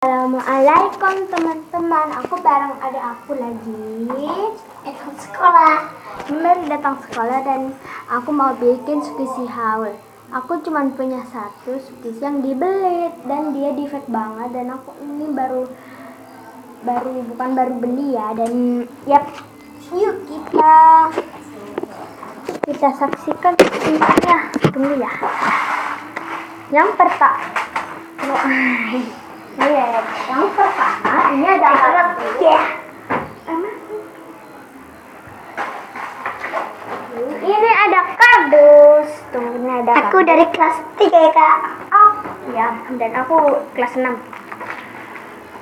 Assalamualaikum teman-teman, aku bareng adik aku lagi datang sekolah. Datang sekolah dan aku mau bikin squishy haul. Aku cuma punya satu squishy yang dibelit dan dia defect banget, dan aku ini baru beli ya. Dan yap, yuk kita saksikan semuanya. Tunggu ya. Yang pertama, ini ada ini ada kardus. Tunggu, ini ada aku kardus. Dari kelas 3 ya kak. Oh ya, dan aku kelas 6.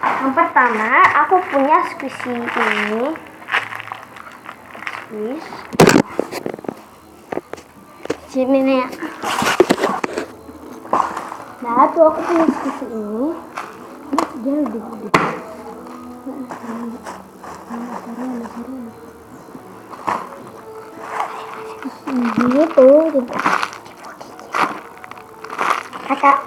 Yang pertama aku punya squishy ini. Sini nih ya. Nah, tuh aku punya squishy ini. Dia lebih gede. Gitu. Kakak.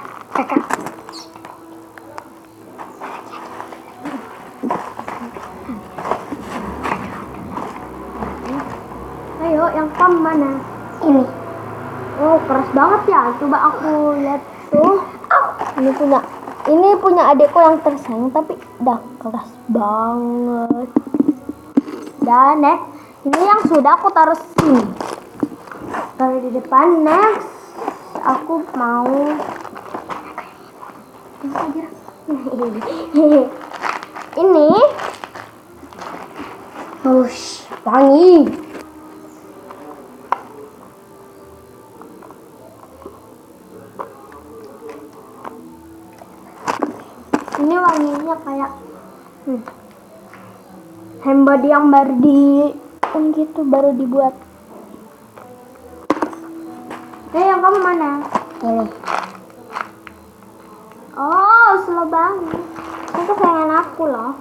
Ayo, yang pam mana? Ini. Oh, keras banget ya. Coba aku lihat tuh. Ini punya adikku yang tersayang, tapi udah keras banget. Dan next, ini yang sudah aku taruh sini. Taruh di depan. Next, aku mau ini. Wangi. Ini wanginya kayak handbody yang baru dibuat. Yang kamu mana? Ini. Oh, slow banget. Ini kesayangan aku loh.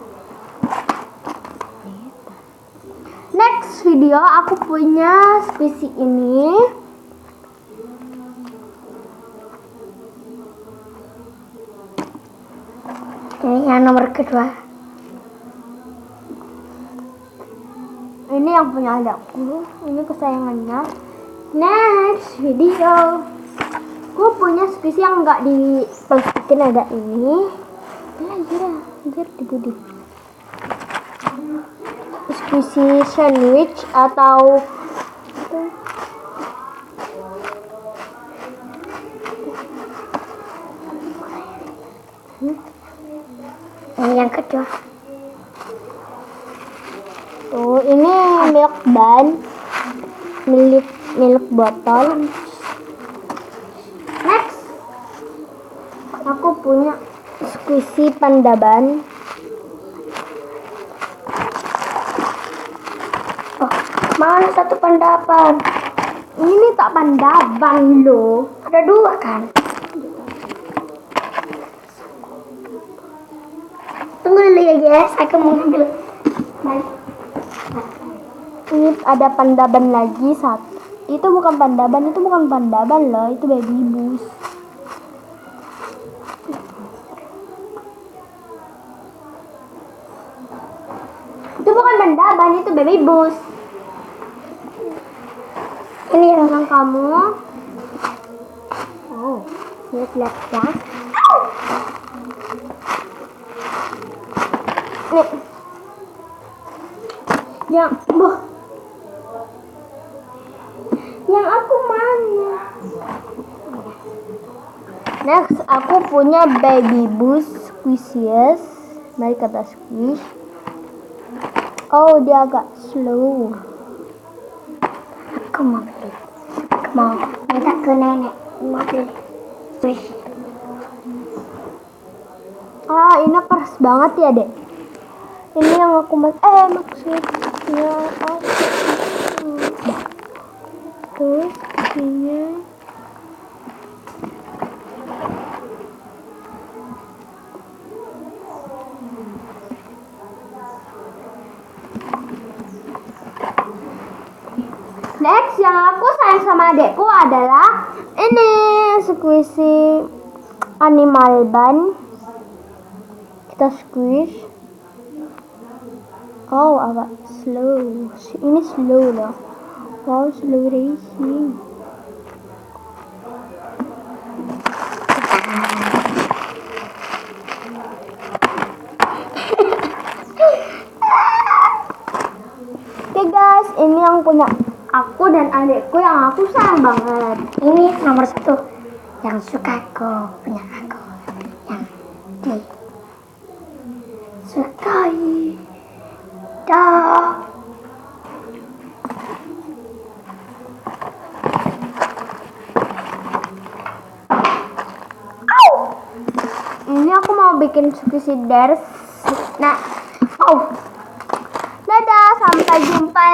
Next video aku punya squishy ini. Ini yang nomor kedua. Ini yang punya adakku. Ini kesayangannya. Next video, aku punya squishy yang nggak diplastikin, ada ini. Anjir dibudi. Squishy sandwich atau Ini yang kedua. Tuh, ini milk bun, milk botol. Next, aku punya squishy panda bun. Oh, mana satu pandaban? Ini tak pandaban loh. Ada dua kan? Tunggu dulu ya guys, aku mau ambil. Ini ada pandaban lagi satu. Itu bukan pandaban loh, itu baby boost. Itu bukan pandaban, itu baby boost. Ini yang kamu. Oh, lihat ya. Nih. Yang aku mana? Next, aku punya baby boost squishies. Mari kita squish. Oh, dia agak slow. aku mau beli. Mau minta ke nenek. Mau beli. Squish. Ini keras banget ya, Dek. Ini yang aku maksudnya terus ini next yang aku sayang sama adekku adalah ini squishy animal bun. Kita squeeze. Oh, agak slow. Ini slow loh. Wow, slow racing. Oke guys, ini yang punya aku dan adekku yang aku sayang banget. Ini nomor 1 yang suka aku, punya aku, yang disukai. Dah. Ini aku mau bikin squishy dare. Nah, dadah, sampai jumpa